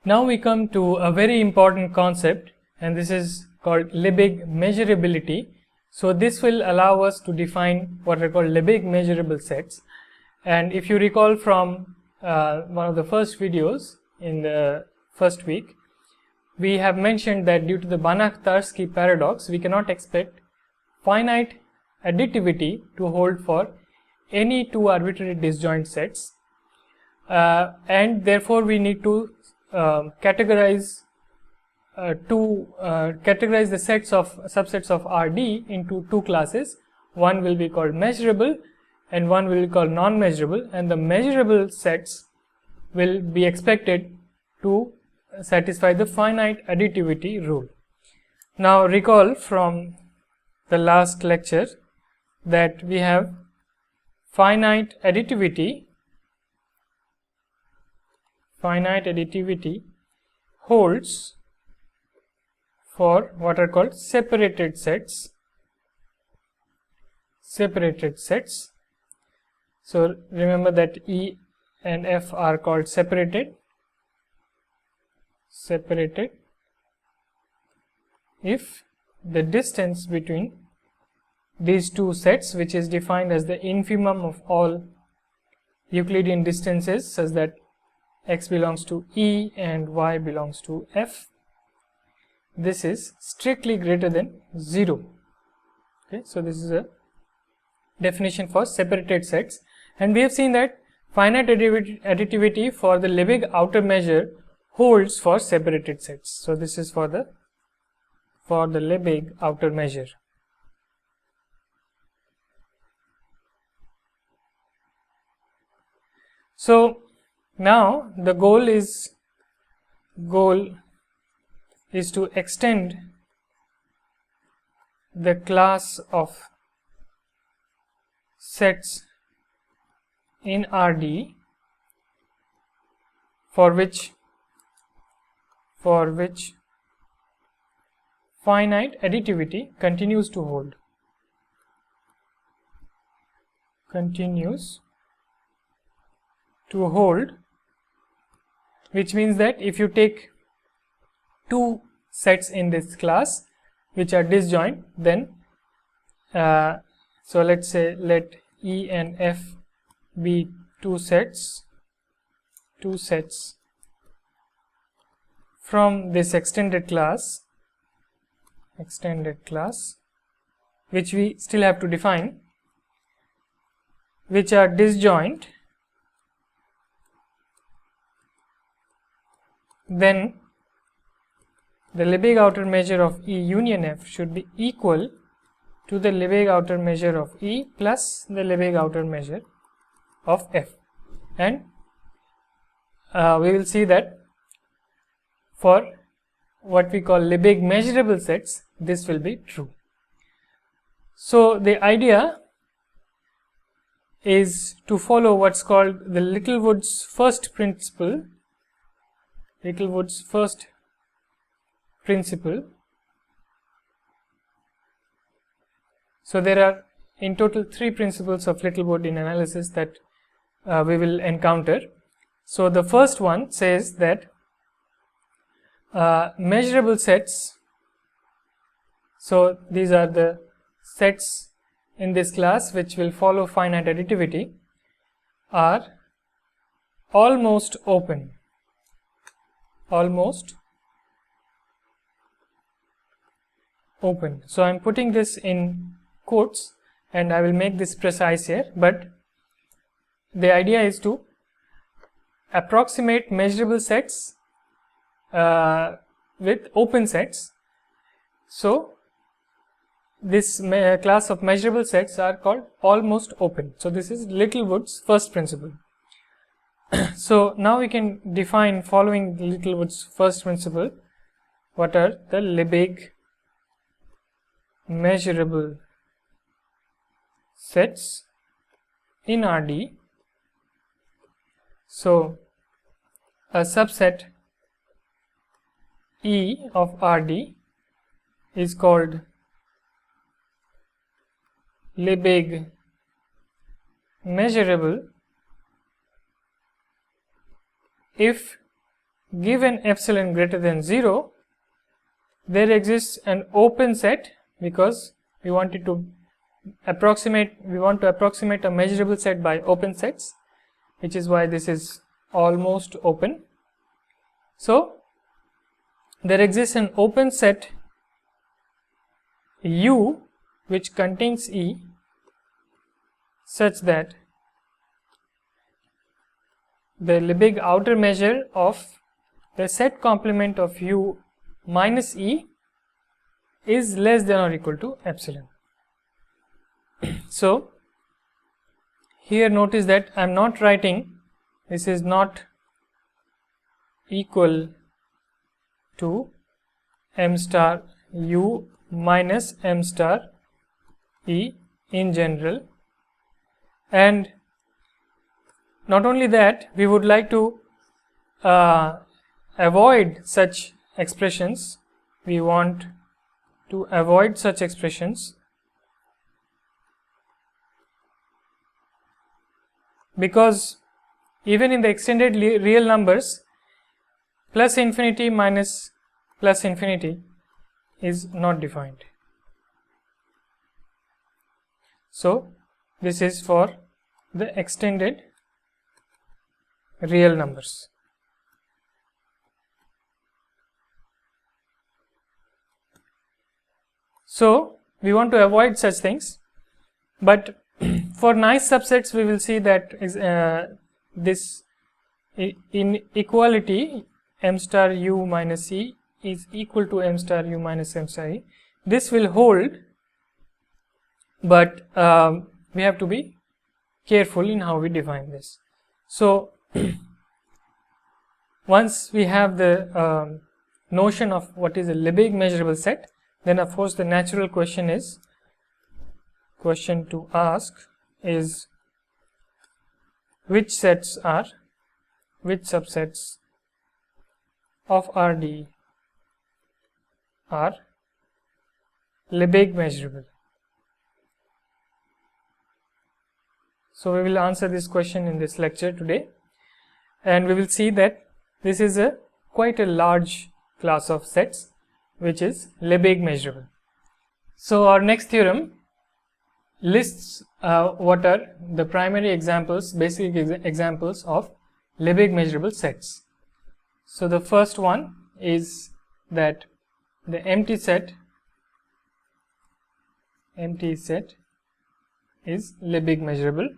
Now we come to a very important concept, and this is called Lebesgue measurability. So this will allow us to define what are called Lebesgue measurable sets. And if you recall from one of the first videos in the first week, we have mentioned that due to the Banach-Tarski paradox, we cannot expect finite additivity to hold for any two arbitrary disjoint sets, and therefore we need to categorize the sets of subsets of Rd into two classes. One will be called measurable and one will be called non-measurable, and the measurable sets will be expected to satisfy the finite additivity rule. Now recall from the last lecture that we have finite additivity holds for what are called separated sets. So remember that E and F are called separated if the distance between these two sets, which is defined as the infimum of all Euclidean distances such that x belongs to E and y belongs to F, this is strictly greater than 0. Okay, so this is a definition for separated sets, and we have seen that finite additivity for the Lebesgue outer measure holds for separated sets. So this is for the Lebesgue outer measure. So now the goal is to extend the class of sets in Rd for which finite additivity continues to hold. Which means that if you take two sets in this class which are disjoint, then so let's say let E and F be two sets from this extended class, which we still have to define, which are disjoint, then the Lebesgue outer measure of E union F should be equal to the Lebesgue outer measure of E plus the Lebesgue outer measure of F, and we will see that for what we call Lebesgue measurable sets this will be true. So the idea is to follow what's called the Littlewood's first principle. So there are in total 3 principles of Littlewood in analysis that we will encounter. So the first one says that measurable sets, so these are the sets in this class which will follow finite additivity, are almost open. So I am putting this in quotes and I will make this precise here, but the idea is to approximate measurable sets with open sets. So this class of measurable sets are called almost open. So this is Littlewood's first principle. So now we can define, following Littlewood's first principle, what are the Lebesgue measurable sets in Rd. So a subset E of Rd is called Lebesgue measurable if given epsilon greater than 0, there exists an open set, because we want to approximate a measurable set by open sets, which is why this is almost open. So there exists an open set U which contains E such that the Lebesgue outer measure of the set complement of U minus E is less than or equal to epsilon. So here notice that I am not writing this is not equal to m star U minus m star E in general, and not only that, we would like to avoid such expressions. We want to avoid such expressions because even in the extended real numbers, plus infinity minus plus infinity is not defined. So this is for the extended real numbers. So we want to avoid such things, but for nice subsets we will see that this inequality m star U minus E is equal to m star U minus m star E. This will hold, but we have to be careful in how we define this. So once we have the notion of what is a Lebesgue measurable set, then of course the natural question to ask is which subsets of RD are Lebesgue measurable. So we will answer this question in this lecture today, and we will see that this is quite a large class of sets which is Lebesgue measurable. So our next theorem lists what are the primary examples, basic examples of Lebesgue measurable sets. So the first one is that the empty set is Lebesgue measurable.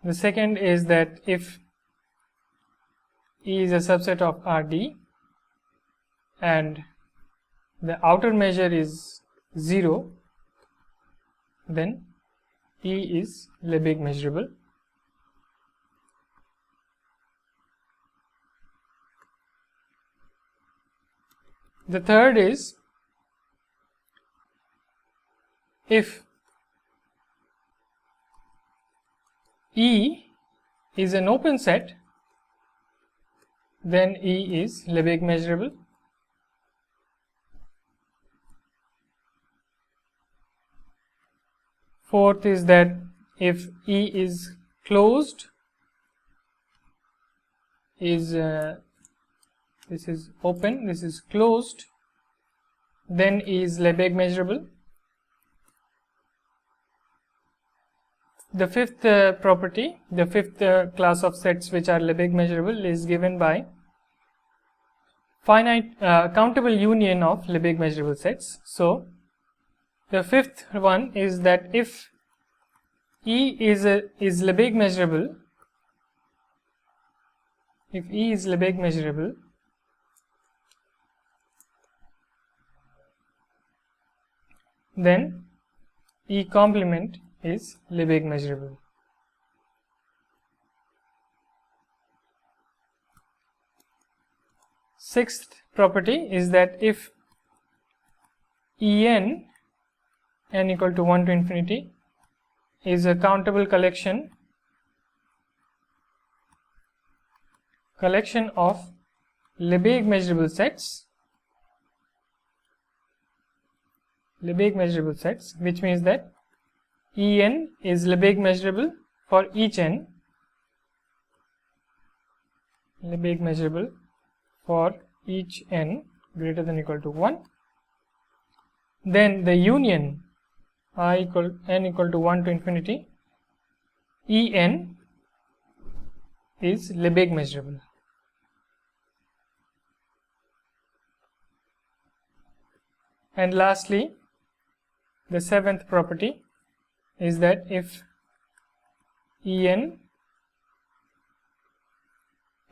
The second is that if E is a subset of RD and the outer measure is 0, then E is Lebesgue measurable. The third is if E is an open set, then E is Lebesgue measurable. Fourth is that if E is closed, this is open, this is closed, then E is Lebesgue measurable. The fifth property, the fifth class of sets which are Lebesgue measurable is given by finite countable union of Lebesgue measurable sets. So the fifth one is that if E is Lebesgue measurable, if E is Lebesgue measurable, then E complement is Lebesgue measurable. Sixth property is that if n equal to 1 to infinity is a countable collection of Lebesgue measurable sets, which means that En is Lebesgue measurable for each n, Lebesgue measurable for each n greater than or equal to 1, then the union n equal to 1 to infinity En is Lebesgue measurable. And lastly, the seventh property is that if En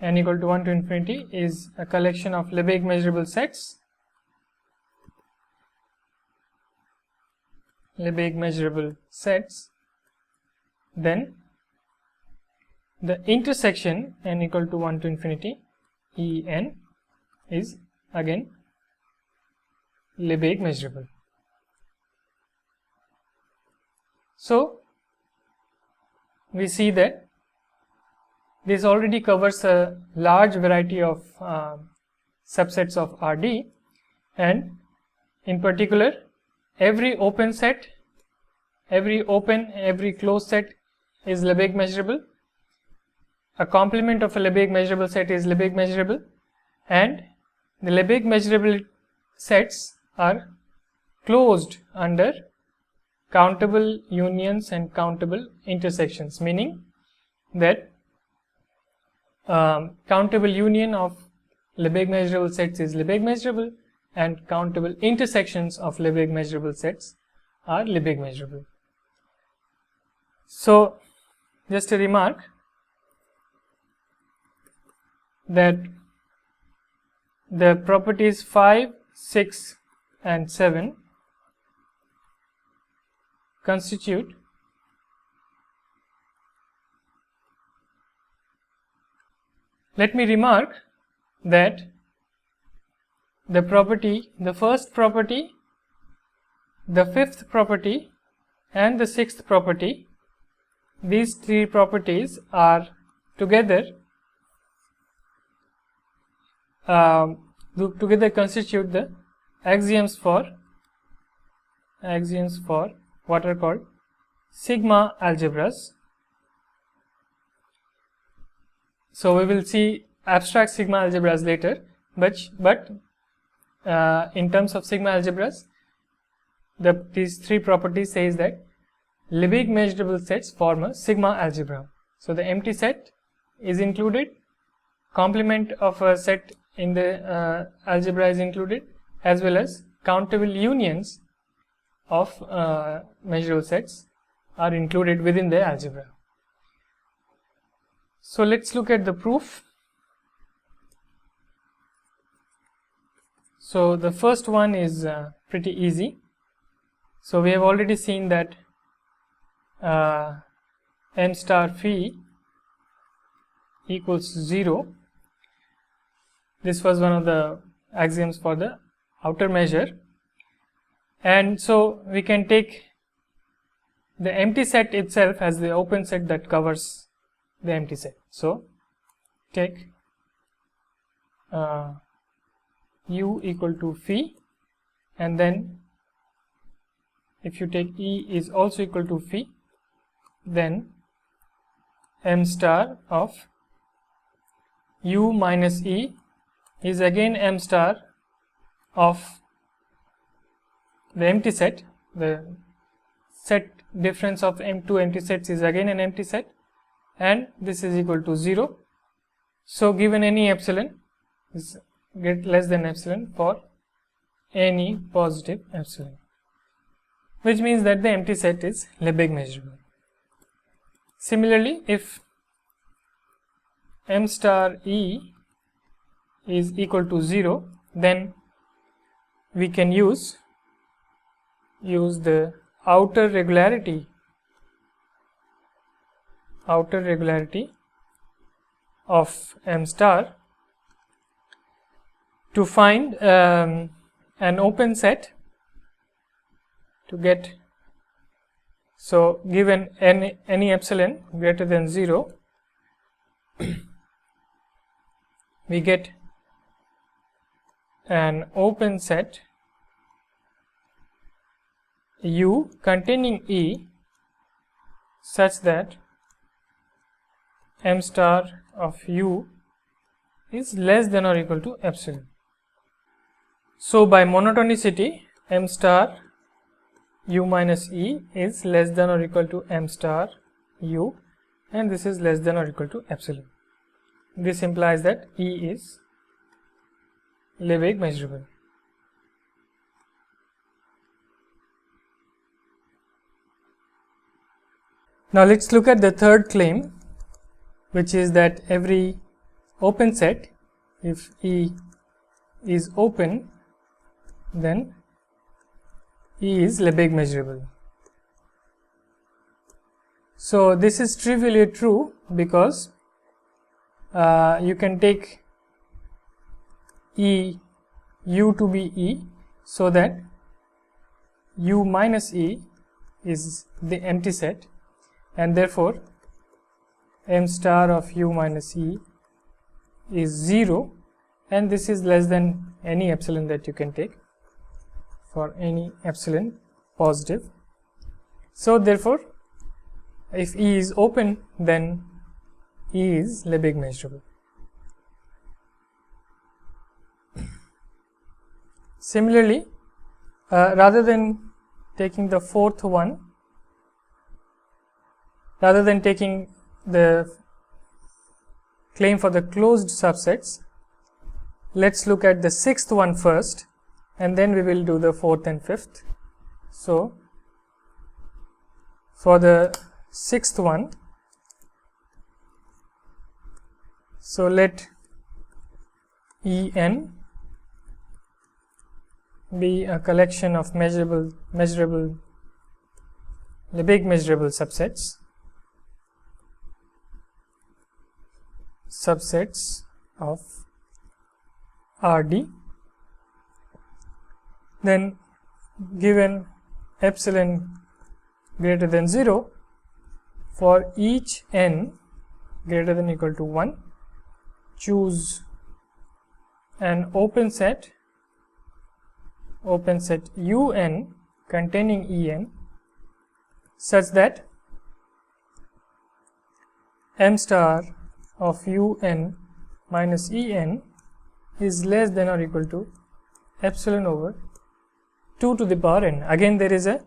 n equal to 1 to infinity is a collection of Lebesgue measurable sets, then the intersection n equal to 1 to infinity En is again Lebesgue measurable. So we see that this already covers a large variety of subsets of Rd, and in particular every open set, every closed set is Lebesgue measurable. A complement of a Lebesgue measurable set is Lebesgue measurable, and the Lebesgue measurable sets are closed under countable unions and countable intersections, meaning that countable union of Lebesgue measurable sets is Lebesgue measurable, and countable intersections of Lebesgue measurable sets are Lebesgue measurable. So just a remark that the properties 5, 6 and 7 constitute let me remark that the first property, the fifth property and the sixth property, these three properties are together constitute the axioms for what are called Sigma-Algebras. So we will see abstract Sigma-Algebras later, but in terms of Sigma-Algebras, these three properties says that Lebesgue measurable sets form a Sigma-Algebra. So the empty set is included, complement of a set in the algebra is included, as well as countable unions of measurable sets are included within the algebra. So let's look at the proof. So the first one is pretty easy. So we have already seen that m star phi equals 0. This was one of the axioms for the outer measure, and so we can take the empty set itself as the open set that covers the empty set. So take u equal to phi, and then if you take E is also equal to phi, then m star of u minus E is again m star of the empty set. The set difference of two empty sets is again an empty set, and this is equal to 0. So given any epsilon is less than epsilon for any positive epsilon, which means that the empty set is Lebesgue measurable. Similarly, if m star E is equal to 0, then we can use the outer regularity of m star to find an open set to get. So given any epsilon greater than 0, we get an open set U containing E such that m star of u is less than or equal to epsilon. So by monotonicity, m star u minus e is less than or equal to m star u, and this is less than or equal to epsilon. This implies that E is Lebesgue measurable. Now let's look at the third claim, which is that every open set, if E is open, then E is Lebesgue measurable. So this is trivially true because you can take E u to be E, so that u minus E is the empty set, and therefore m star of u minus E is 0, and this is less than any epsilon that you can take for any epsilon positive. So therefore if E is open, then E is Lebesgue measurable. Similarly, rather than taking the fourth one, rather than taking the claim for the closed subsets, let's look at the sixth one first, and then we will do the fourth and fifth. So for the sixth one, so let En be a collection of measurable Lebesgue measurable subsets of Rd. Then given epsilon greater than 0, for each n greater than or equal to 1, choose an open set Un containing En such that m star of Un minus En is less than or equal to epsilon over 2 to the power n. Again there is a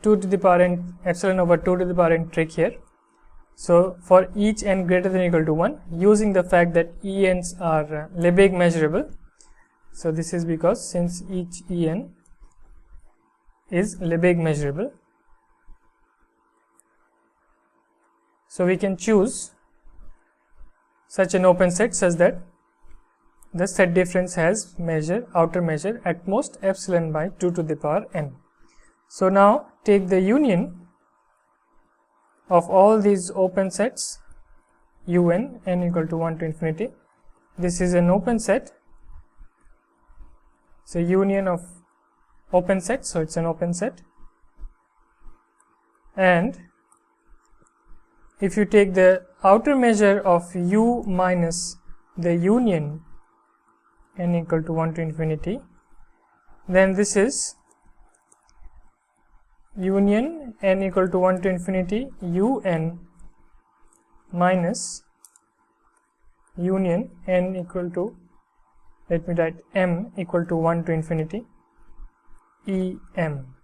2 to the power n, epsilon over 2 to the power n trick here. So for each n greater than or equal to 1, using the fact that En's are Lebesgue measurable. So this is because since each En is Lebesgue measurable, so we can choose such an open set such that the set difference has outer measure at most epsilon by 2 to the power n. So now take the union of all these open sets Un n equal to 1 to infinity. This is an open set, so union of open sets, so it's an open set, and if you take the outer measure of U minus the union n equal to 1 to infinity, then this is union n equal to 1 to infinity Un minus union n equal to, let me write m equal to 1 to infinity Em.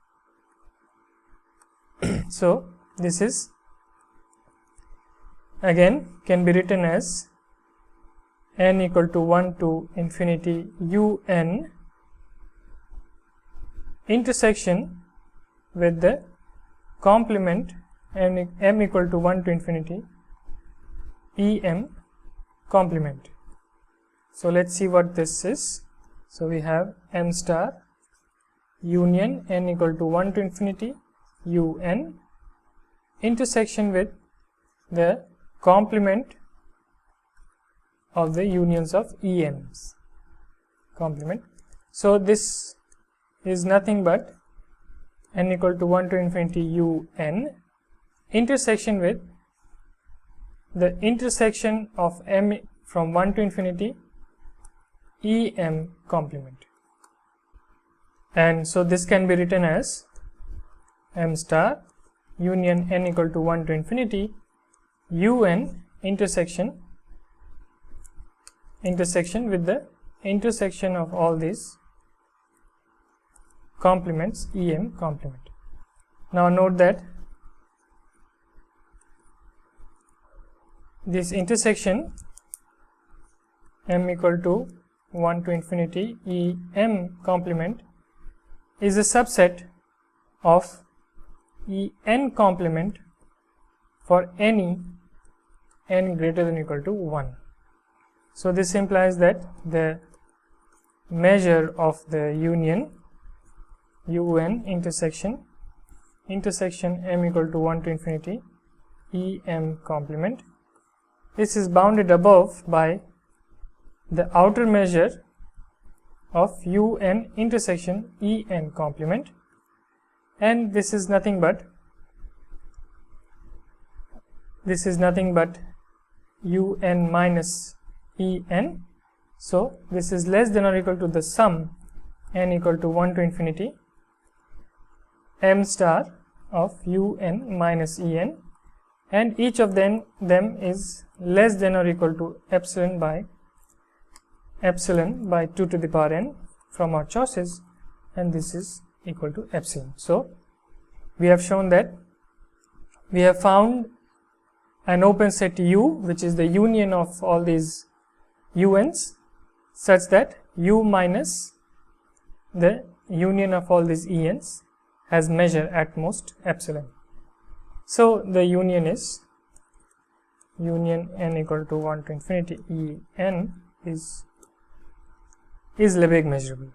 So this is again can be written as n equal to 1 to infinity Un intersection with the complement m equal to 1 to infinity Em complement. So let's see what this is. So we have m star union n equal to 1 to infinity Un intersection with the complement of the unions of Ems complement. So this is nothing but n equal to 1 to infinity Un intersection with the intersection of m from 1 to infinity Em complement, and so this can be written as m star union n equal to 1 to infinity un intersection with the intersection of all these complements em complement. Now note that this intersection m equal to 1 to infinity em complement is a subset of en complement for any n greater than or equal to 1. So this implies that the measure of the union un intersection m equal to 1 to infinity em complement, this is bounded above by the outer measure of un intersection en complement, and this is nothing but un minus en. So this is less than or equal to the sum n equal to 1 to infinity m star of un minus en, and each of them is less than or equal to epsilon by 2 to the power n from our choices, and this is equal to epsilon. So we have shown that we have found an open set U, which is the union of all these uns, such that U minus the union of all these ens has measure at most epsilon. So the union is n equal to 1 to infinity en is Lebesgue measurable.